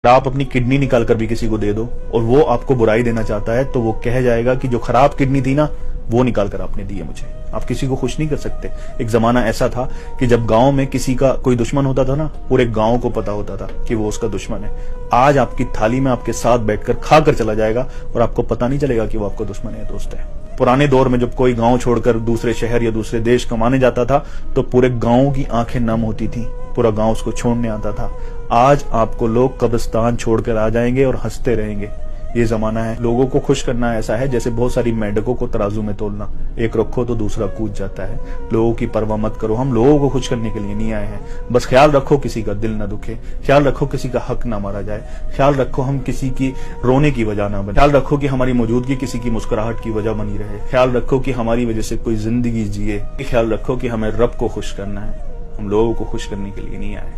आप अपनी किडनी निकाल कर भी किसी को दे दो और वो आपको बुराई देना चाहता है तो वो कह जाएगा कि जो खराब किडनी थी ना वो निकाल कर आपने दी है मुझे। आप किसी को खुश नहीं कर सकते। एक जमाना ऐसा था कि जब गांव में किसी का कोई दुश्मन होता था ना, पूरे गांव को पता होता था कि वो उसका दुश्मन है। आज आपकी थाली में आपके साथ बैठकर खा कर चला जाएगा और आपको पता नहीं चलेगा कि वो आपका दुश्मन है, दोस्त है। पुराने दौर में जब कोई गांव छोड़कर दूसरे शहर या दूसरे देश कमाने जाता था तो पूरे गांव की आंखें नम होती थी, पूरा गांव उसको छोड़ने आता था। आज आपको लोग कब्रिस्तान छोड़कर आ जाएंगे और हंसते रहेंगे। ये जमाना है। लोगों को खुश करना ऐसा है जैसे बहुत सारी मेंढकों को तराजू में तोलना, एक रखो तो दूसरा कूद जाता है। लोगों की परवाह मत करो। हम लोगों को खुश करने के लिए नहीं आए हैं। बस ख्याल रखो किसी का दिल न दुखे, ख्याल रखो किसी का हक ना मारा जाए, ख्याल रखो हम किसी की रोने की वजह ना बने, ख्याल रखो कि हमारी मौजूदगी किसी की मुस्कुराहट की वजह बनी रहे, ख्याल रखो कि हमारी वजह से कोई जिंदगी जिए, ख्याल रखो कि हमें रब को खुश करना है। हम लोगों को खुश करने के लिए नहीं आए।